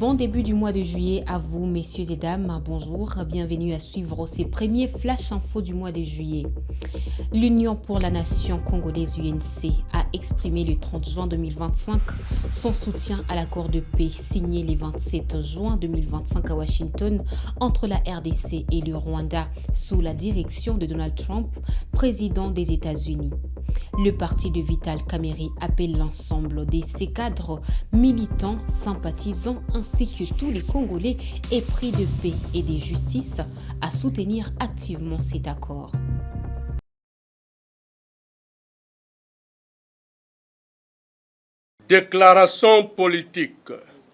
Bon début du mois de juillet à vous, messieurs et dames. Bonjour, bienvenue à suivre ces premiers flash infos du mois de juillet. L'Union pour la Nation congolaise UNC a exprimé le 30 juin 2025 son soutien à l'accord de paix signé le 27 juin 2025 à Washington entre la RDC et le Rwanda sous la direction de Donald Trump, président des États-Unis. Le parti de Vital Kamerhe appelle l'ensemble de ses cadres militants, sympathisants ainsi que tous les Congolais épris de paix et de justice à soutenir activement cet accord. Déclaration politique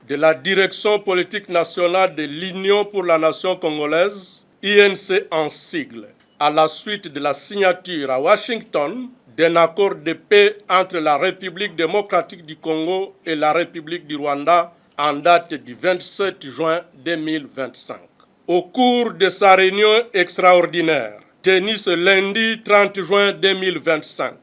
de la direction politique nationale de l'Union pour la Nation congolaise, UNC en sigle, à la suite de la signature à Washington d'un accord de paix entre la République démocratique du Congo et la République du Rwanda en date du 27 juin 2025. Au cours de sa réunion extraordinaire, tenue ce lundi 30 juin 2025,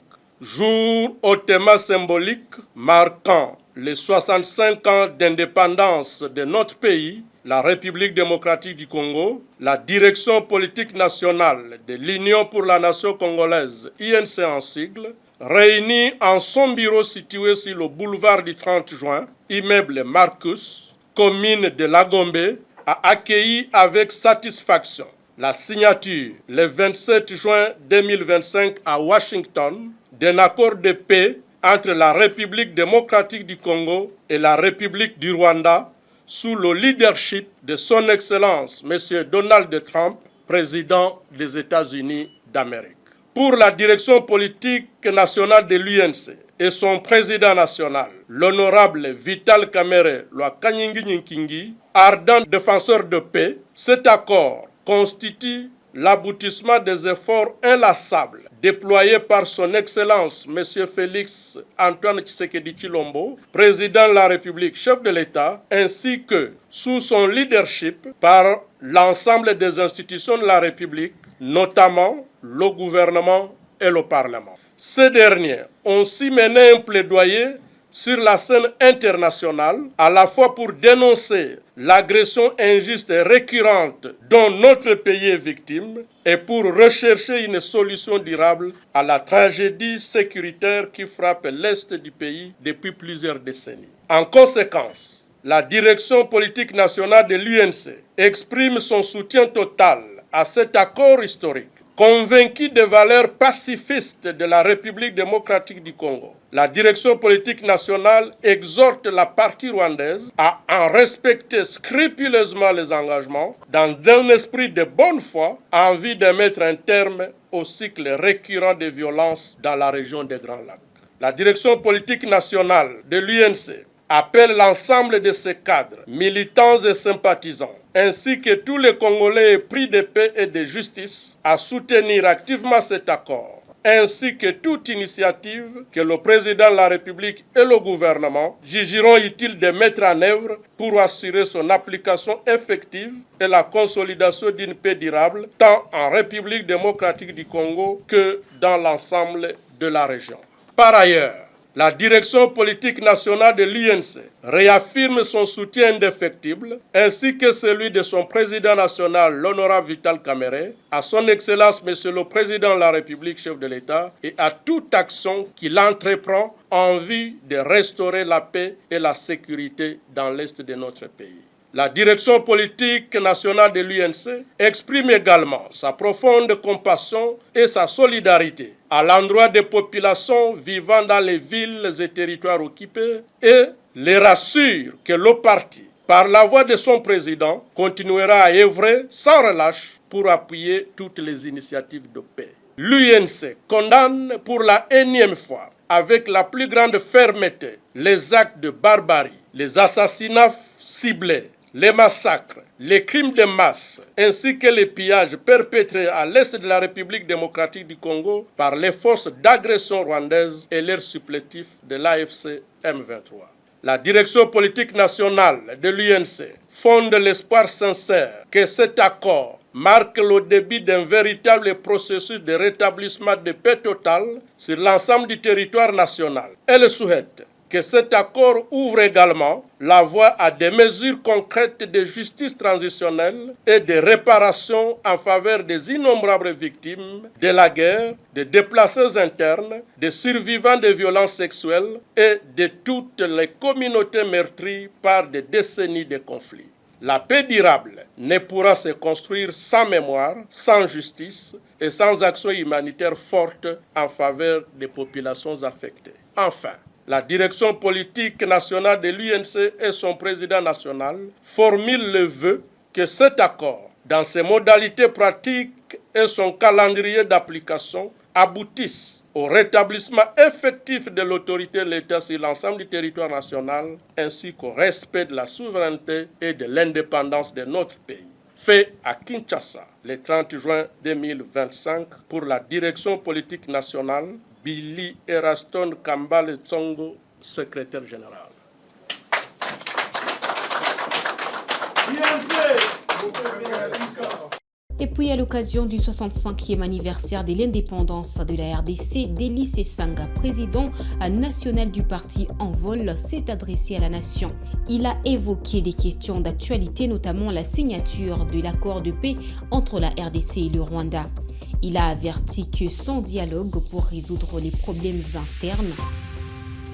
jour hautement symbolique marquant les 65 ans d'indépendance de notre pays, la République démocratique du Congo, la direction politique nationale de l'Union pour la Nation congolaise, UNC en sigle, réunie en son bureau situé sur le boulevard du 30 juin, immeuble Marcus, commune de Lagombe, a accueilli avec satisfaction la signature le 27 juin 2025 à Washington d'un accord de paix entre la République démocratique du Congo et la République du Rwanda sous le leadership de son Excellence M. Donald Trump, président des États-Unis d'Amérique. Pour la direction politique nationale de l'UNC et son président national, l'honorable Vital Kamerhe Lwakanyingi, ardent défenseur de paix, cet accord constitue l'aboutissement des efforts inlassables déployés par son Excellence M. Félix Antoine Tshisekedi Tshilombo, président de la République, chef de l'État, ainsi que sous son leadership par l'ensemble des institutions de la République, notamment le gouvernement et le Parlement. Ces derniers ont aussi mené un plaidoyer sur la scène internationale, à la fois pour dénoncer l'agression injuste et récurrente dont notre pays est victime et pour rechercher une solution durable à la tragédie sécuritaire qui frappe l'Est du pays depuis plusieurs décennies. En conséquence, la direction politique nationale de l'UNC exprime son soutien total à cet accord historique, convaincu des valeurs pacifistes de la République démocratique du Congo. La direction politique nationale exhorte la partie rwandaise à en respecter scrupuleusement les engagements dans un esprit de bonne foi en vue de mettre un terme au cycle récurrent de violences dans la région des Grands Lacs. La direction politique nationale de l'UNC appelle l'ensemble de ses cadres, militants et sympathisants, ainsi que tous les Congolais épris de paix et de justice, à soutenir activement cet accord, ainsi que toute initiative que le président de la République et le gouvernement jugeront utile de mettre en œuvre pour assurer son application effective et la consolidation d'une paix durable, tant en République démocratique du Congo que dans l'ensemble de la région. Par ailleurs, la direction politique nationale de l'UNC réaffirme son soutien indéfectible, ainsi que celui de son président national, l'honorable Vital Kamerhe, à son Excellence Monsieur le Président de la République, chef de l'État, et à toute action qu'il entreprend en vue de restaurer la paix et la sécurité dans l'Est de notre pays. La direction politique nationale de l'UNC exprime également sa profonde compassion et sa solidarité à l'endroit des populations vivant dans les villes et territoires occupés et les rassure que le parti, par la voix de son président, continuera à œuvrer sans relâche pour appuyer toutes les initiatives de paix. L'UNC condamne pour la énième fois, avec la plus grande fermeté, les actes de barbarie, les assassinats ciblés, les massacres, les crimes de masse, ainsi que les pillages perpétrés à l'est de la République démocratique du Congo par les forces d'agression rwandaises et leurs supplétifs de l'AFC M23. La direction politique nationale de l'UNC fonde l'espoir sincère que cet accord marque le début d'un véritable processus de rétablissement de paix totale sur l'ensemble du territoire national. Elle souhaite que cet accord ouvre également la voie à des mesures concrètes de justice transitionnelle et de réparation en faveur des innombrables victimes de la guerre, des déplacés internes, des survivants de violences sexuelles et de toutes les communautés meurtries par des décennies de conflits. La paix durable ne pourra se construire sans mémoire, sans justice et sans action humanitaire forte en faveur des populations affectées. Enfin, la direction politique nationale de l'UNC et son président national formulent le vœu que cet accord, dans ses modalités pratiques et son calendrier d'application, aboutisse au rétablissement effectif de l'autorité de l'État sur l'ensemble du territoire national, ainsi qu'au respect de la souveraineté et de l'indépendance de notre pays. Fait à Kinshasa le 30 juin 2025 pour la direction politique nationale, Billy Eraston Kambale Tsongo, secrétaire général. Et puis à l'occasion du 65e anniversaire de l'indépendance de la RDC, Deli Sesanga, président national du parti Envol, s'est adressé à la nation. Il a évoqué des questions d'actualité, notamment la signature de l'accord de paix entre la RDC et le Rwanda. Il a averti que sans dialogue pour résoudre les problèmes internes,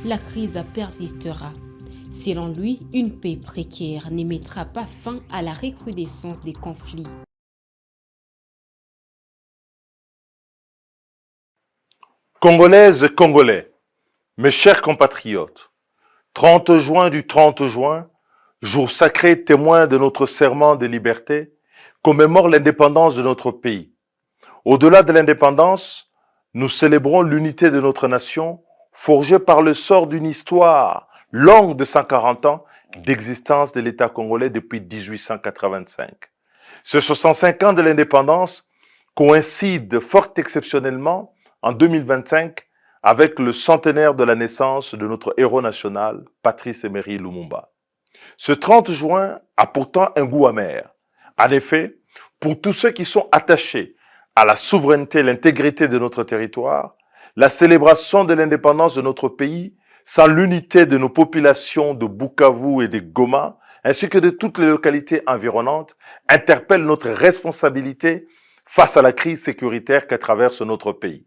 la crise persistera. Selon lui, une paix précaire ne mettra pas fin à la recrudescence des conflits. Congolaises et Congolais, mes chers compatriotes, 30 juin du 30 juin, jour sacré témoin de notre serment de liberté, commémore l'indépendance de notre pays. Au-delà de l'indépendance, nous célébrons l'unité de notre nation, forgée par le sort d'une histoire longue de 140 ans d'existence de l'État congolais depuis 1885. Ces 65 ans de l'indépendance coïncident fort exceptionnellement en 2025 avec le centenaire de la naissance de notre héros national, Patrice Emery Lumumba. Ce 30 juin a pourtant un goût amer. En effet, pour tous ceux qui sont attachés à la souveraineté et l'intégrité de notre territoire, la célébration de l'indépendance de notre pays, sans l'unité de nos populations de Bukavu et de Goma, ainsi que de toutes les localités environnantes, interpelle notre responsabilité face à la crise sécuritaire que traverse notre pays.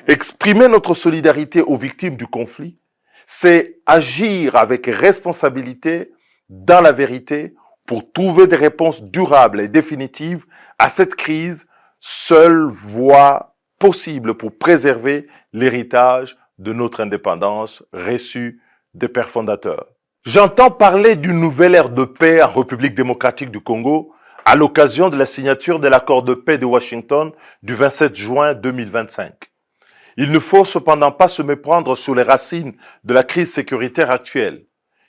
Exprimer notre solidarité aux victimes du conflit, c'est agir avec responsabilité dans la vérité pour trouver des réponses durables et définitives à cette crise, seule voie possible pour préserver l'héritage de notre indépendance reçue des pères fondateurs. J'entends parler d'une nouvelle ère de paix en République démocratique du Congo à l'occasion de la signature de l'accord de paix de Washington du 27 juin 2025. Il ne faut cependant pas se méprendre sur les racines de la crise sécuritaire actuelle,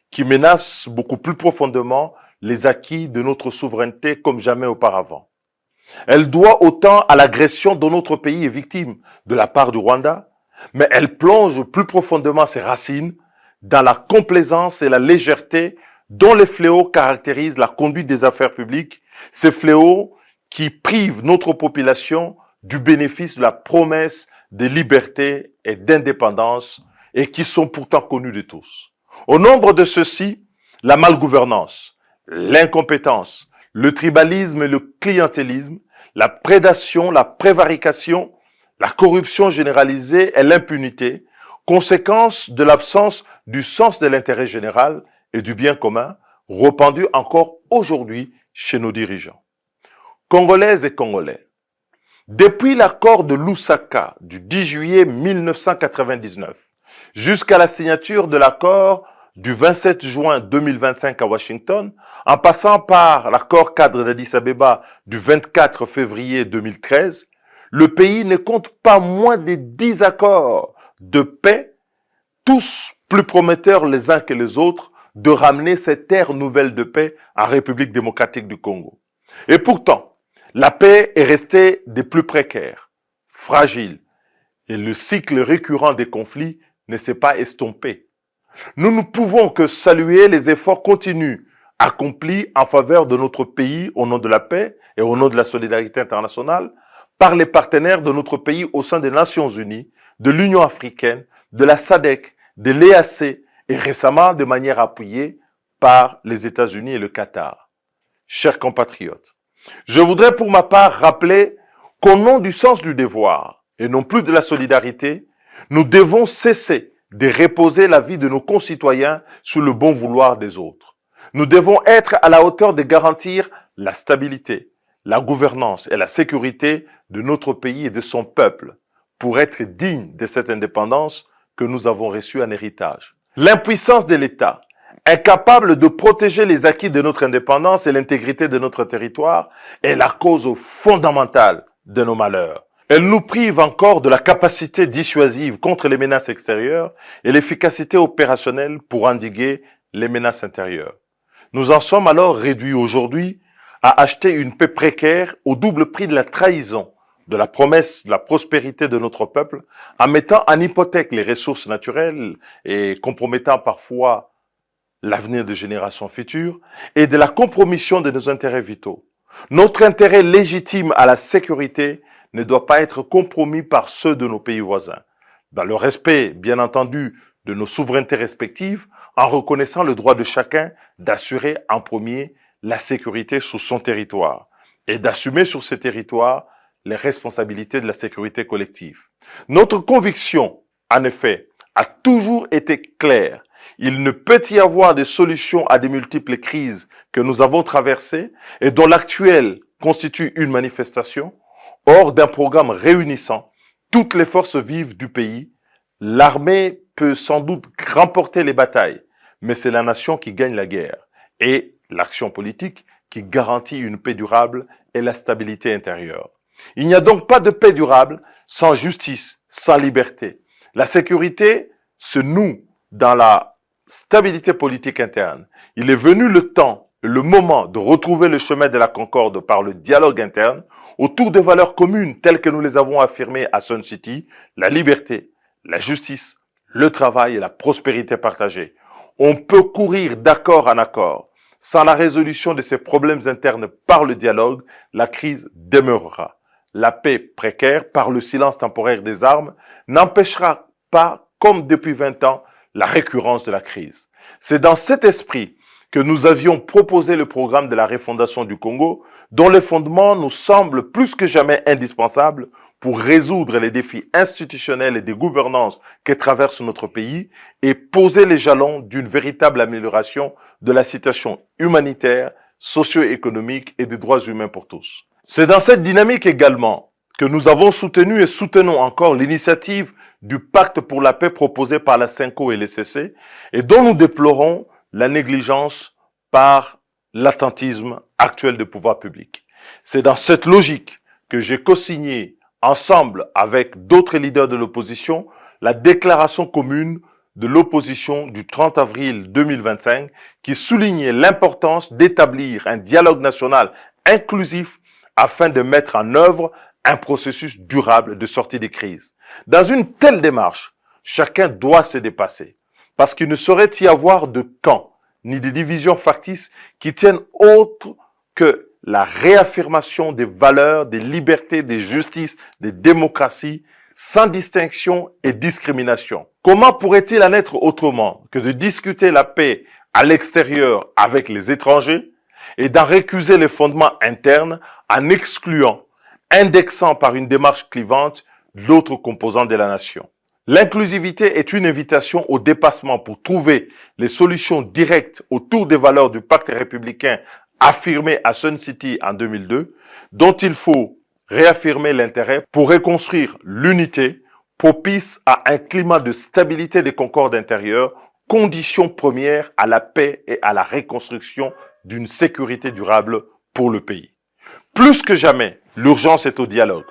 qui menace beaucoup plus profondément les acquis de notre souveraineté comme jamais auparavant. Elle doit autant à l'agression dont notre pays est victime de la part du Rwanda, mais elle plonge plus profondément ses racines dans la complaisance et la légèreté dont les fléaux caractérisent la conduite des affaires publiques, ces fléaux qui privent notre population du bénéfice de la promesse de liberté et d'indépendance et qui sont pourtant connus de tous. Au nombre de ceux-ci, la malgouvernance, l'incompétence, le tribalisme et le clientélisme, la prédation, la prévarication, la corruption généralisée et l'impunité, conséquence de l'absence du sens de l'intérêt général et du bien commun, répandu encore aujourd'hui chez nos dirigeants. Congolaises et Congolais, depuis l'accord de Lusaka du 10 juillet 1999 jusqu'à la signature de l'accord du 27 juin 2025 à Washington, en passant par l'accord cadre d'Addis Abeba du 24 février 2013, le pays ne compte pas moins de 10 accords de paix, tous plus prometteurs les uns que les autres, de ramener cette ère nouvelle de paix en République démocratique du Congo. Et pourtant, la paix est restée des plus précaires, fragile, et le cycle récurrent des conflits ne s'est pas estompé. Nous ne pouvons que saluer les efforts continus accomplis en faveur de notre pays au nom de la paix et au nom de la solidarité internationale par les partenaires de notre pays au sein des Nations Unies, de l'Union africaine, de la SADC, de l'EAC et récemment de manière appuyée par les États-Unis et le Qatar. Chers compatriotes, je voudrais pour ma part rappeler qu'au nom du sens du devoir et non plus de la solidarité, nous devons cesser de reposer la vie de nos concitoyens sur le bon vouloir des autres. Nous devons être à la hauteur de garantir la stabilité, la gouvernance et la sécurité de notre pays et de son peuple pour être dignes de cette indépendance que nous avons reçue en héritage. L'impuissance de l'État, incapable de protéger les acquis de notre indépendance et l'intégrité de notre territoire, est la cause fondamentale de nos malheurs. Elle nous prive encore de la capacité dissuasive contre les menaces extérieures et l'efficacité opérationnelle pour endiguer les menaces intérieures. Nous en sommes alors réduits aujourd'hui à acheter une paix précaire au double prix de la trahison de la promesse de la prospérité de notre peuple, en mettant en hypothèque les ressources naturelles et compromettant parfois l'avenir des générations futures, et de la compromission de nos intérêts vitaux. Notre intérêt légitime à la sécurité ne doit pas être compromis par ceux de nos pays voisins, dans le respect, bien entendu, de nos souverainetés respectives, en reconnaissant le droit de chacun d'assurer en premier la sécurité sur son territoire et d'assumer sur ces territoires les responsabilités de la sécurité collective. Notre conviction, en effet, a toujours été claire. Il ne peut y avoir de solution à des multiples crises que nous avons traversées et dont l'actuelle constitue une manifestation. Hors d'un programme réunissant toutes les forces vives du pays, l'armée peut sans doute remporter les batailles, mais c'est la nation qui gagne la guerre et l'action politique qui garantit une paix durable et la stabilité intérieure. Il n'y a donc pas de paix durable sans justice, sans liberté. La sécurité se noue dans la stabilité politique interne. Il est venu le temps, le moment de retrouver le chemin de la concorde par le dialogue interne autour de valeurs communes telles que nous les avons affirmées à Sun City, la liberté, la justice, le travail et la prospérité partagée. On peut courir d'accord en accord. Sans la résolution de ces problèmes internes par le dialogue, la crise demeurera. La paix précaire, par le silence temporaire des armes, n'empêchera pas, comme depuis 20 ans, la récurrence de la crise. C'est dans cet esprit que nous avions proposé le programme de la refondation du Congo, dont les fondements nous semblent plus que jamais indispensables pour résoudre les défis institutionnels et de gouvernance que traverse notre pays et poser les jalons d'une véritable amélioration de la situation humanitaire, socio-économique et des droits humains pour tous. C'est dans cette dynamique également que nous avons soutenu et soutenons encore l'initiative du pacte pour la paix proposé par la CENCO et l'ECC et dont nous déplorons la négligence par l'attentisme actuel des pouvoirs publics. C'est dans cette logique que j'ai co-signé ensemble avec d'autres leaders de l'opposition la déclaration commune de l'opposition du 30 avril 2025 qui soulignait l'importance d'établir un dialogue national inclusif afin de mettre en œuvre un processus durable de sortie des crises. Dans une telle démarche, chacun doit se dépasser parce qu'il ne saurait y avoir de camp ni de divisions factices qui tiennent autre que la réaffirmation des valeurs, des libertés, des justices, des démocraties, sans distinction et discrimination. Comment pourrait-il en être autrement que de discuter la paix à l'extérieur avec les étrangers et d'en récuser les fondements internes en excluant, indexant par une démarche clivante l'autre composant de la nation? L'inclusivité est une invitation au dépassement pour trouver les solutions directes autour des valeurs du pacte républicain affirmé à Sun City en 2002, dont il faut réaffirmer l'intérêt pour reconstruire l'unité propice à un climat de stabilité et de concorde intérieure, condition première à la paix et à la reconstruction d'une sécurité durable pour le pays. Plus que jamais, l'urgence est au dialogue.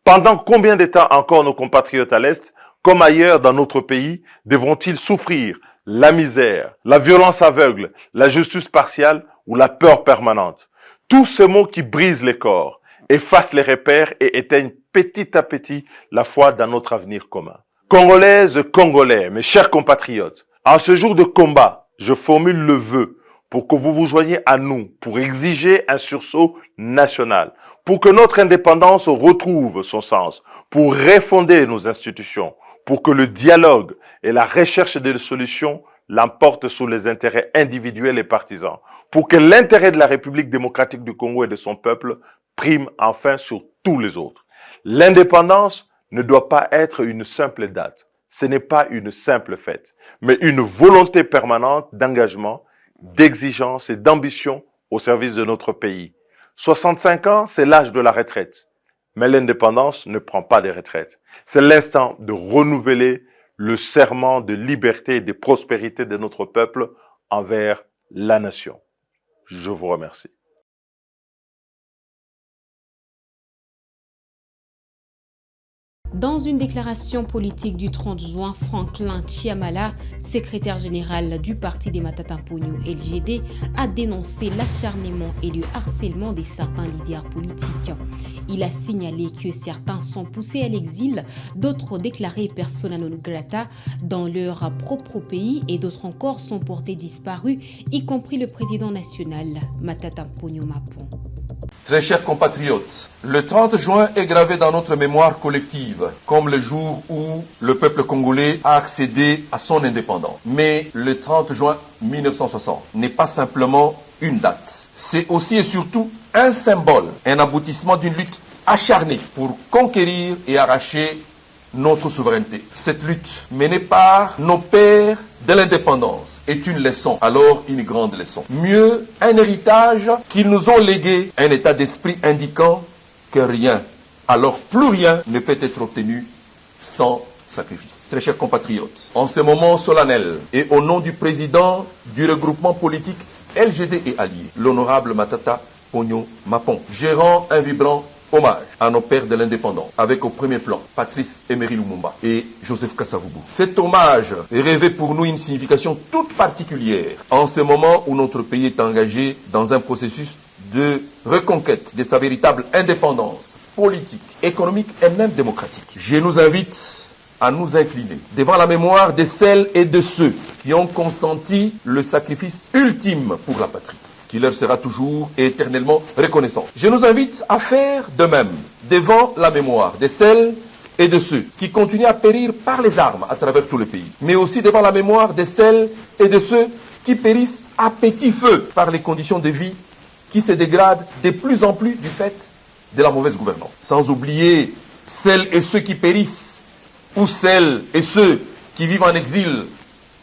Pendant combien de temps encore nos compatriotes à l'Est, comme ailleurs dans notre pays, devront-ils souffrir la misère, la violence aveugle, la justice partiale ou la peur permanente? Tous ces mots qui brisent les corps, effacent les repères et éteignent petit à petit la foi dans notre avenir commun. Congolaises, Congolais, mes chers compatriotes, en ce jour de combat, je formule le vœu pour que vous vous joigniez à nous, pour exiger un sursaut national, pour que notre indépendance retrouve son sens, pour refonder nos institutions, pour que le dialogue et la recherche des solutions l'emporte sur les intérêts individuels et partisans, pour que l'intérêt de la République démocratique du Congo et de son peuple prime enfin sur tous les autres. L'indépendance ne doit pas être une simple date. Ce n'est pas une simple fête, mais une volonté permanente d'engagement, d'exigence et d'ambition au service de notre pays. 65 ans, c'est l'âge de la retraite. Mais l'indépendance ne prend pas des retraites. C'est l'instant de renouveler le serment de liberté et de prospérité de notre peuple envers la nation. Je vous remercie. Dans une déclaration politique du 30 juin, Franklin Chiamala, secrétaire général du Parti des Matata Mponyo LGD, a dénoncé l'acharnement et le harcèlement de certains leaders politiques. Il a signalé que certains sont poussés à l'exil, d'autres déclarés persona non grata dans leur propre pays et d'autres encore sont portés disparus, y compris le président national Matata Mponyo Mapon. Très chers compatriotes, le 30 juin est gravé dans notre mémoire collective comme le jour où le peuple congolais a accédé à son indépendance. Mais le 30 juin 1960 n'est pas simplement une date. C'est aussi et surtout un symbole, un aboutissement d'une lutte acharnée pour conquérir et arracher notre souveraineté. Cette lutte menée par nos pères de l'indépendance est une leçon, alors une grande leçon. Mieux, un héritage qu'ils nous ont légué, un état d'esprit indiquant que rien, alors plus rien ne peut être obtenu sans sacrifice. Très chers compatriotes, en ce moment solennel et au nom du président du regroupement politique LGD et alliés, l'honorable Matata Mponyo Mapon, je rends un vibrant hommage à nos pères de l'indépendance, avec au premier plan Patrice Emery Lumumba et Joseph Kasavubu. Cet hommage revêt pour nous une signification toute particulière en ce moment où notre pays est engagé dans un processus de reconquête de sa véritable indépendance politique, économique et même démocratique. Je nous invite à nous incliner devant la mémoire de celles et de ceux qui ont consenti le sacrifice ultime pour la patrie, qui leur sera toujours et éternellement reconnaissant. Je nous invite à faire de même devant la mémoire de celles et de ceux qui continuent à périr par les armes à travers tout le pays, mais aussi devant la mémoire de celles et de ceux qui périssent à petit feu par les conditions de vie qui se dégradent de plus en plus du fait de la mauvaise gouvernance. Sans oublier celles et ceux qui périssent ou celles et ceux qui vivent en exil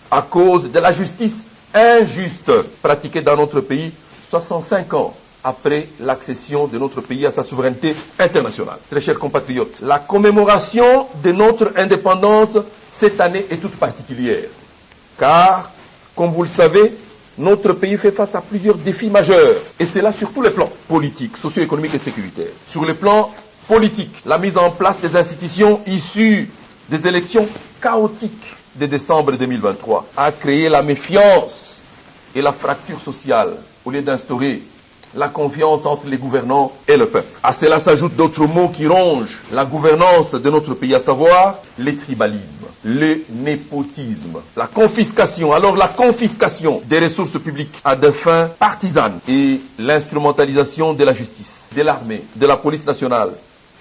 à cause de la justice injuste pratiquée dans notre pays 65 ans après l'accession de notre pays à sa souveraineté internationale. Très chers compatriotes, la commémoration de notre indépendance cette année est toute particulière, car, comme vous le savez, notre pays fait face à plusieurs défis majeurs, et c'est là sur tous les plans, politiques, socio-économiques et sécuritaires. Sur le plan politique, la mise en place des institutions issues des élections chaotiques de décembre 2023 a créé la méfiance et la fracture sociale au lieu d'instaurer la confiance entre les gouvernants et le peuple. À cela s'ajoutent d'autres mots qui rongent la gouvernance de notre pays, à savoir le tribalisme, le népotisme, la confiscation. Alors la confiscation des ressources publiques à des fins partisanes et l'instrumentalisation de la justice, de l'armée, de la police nationale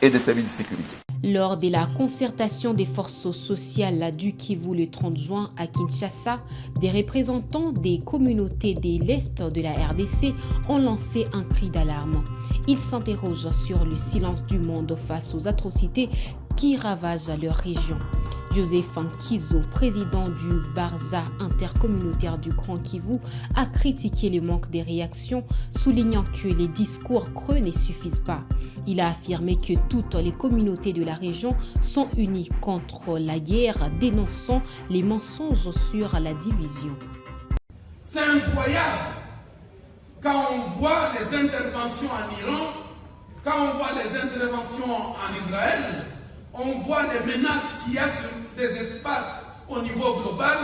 et des services de sécurité. Lors de la concertation des forces sociales du Kivu le 30 juin à Kinshasa, des représentants des communautés de l'Est de la RDC ont lancé un cri d'alarme. Ils s'interrogent sur le silence du monde face aux atrocités qui ravagent leur région. Joseph Nkizo, président du Barza intercommunautaire du Grand Kivu, a critiqué le manque de réactions, soulignant que les discours creux ne suffisent pas. Il a affirmé que toutes les communautés de la région sont unies contre la guerre, dénonçant les mensonges sur la division. C'est incroyable quand on voit les interventions en Iran, quand on voit les interventions en Israël, on voit les menaces qu'il y a sur des espaces au niveau global,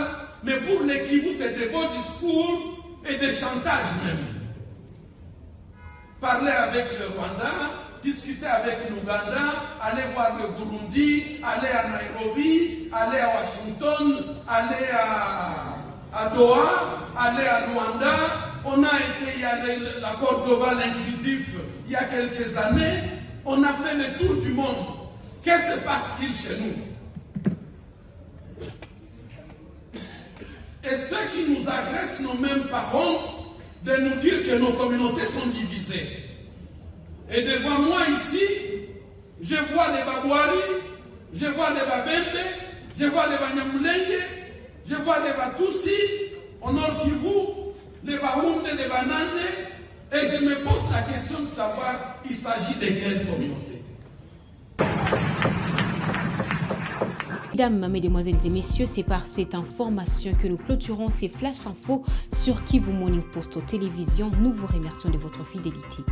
mais pour les Kivu, c'est des beaux discours et des chantages même. Parler avec le Rwanda, discuter avec l'Ouganda, aller voir le Burundi, aller à Nairobi, aller à Washington, aller à Doha, aller à Luanda. On a été, il y a l'accord global inclusif il y a quelques années, on a fait le tour du monde. Qu'est-ce qui se passe-t-il chez nous? Et ceux qui agressent n'ont même pas honte de nous dire que nos communautés sont divisées. Et devant moi ici, je vois les Babouari, je vois les Babembe, je vois les Banyamulenge, je vois les Batoussi, au Nord Kivu, les Bahunde, les Banande, et je me pose la question de savoir, il s'agit de quelle communauté? Mesdames, mesdemoiselles et messieurs, c'est par cette information que nous clôturons ces Flash Info sur Kivu Morning Post Télévision. Nous vous remercions de votre fidélité.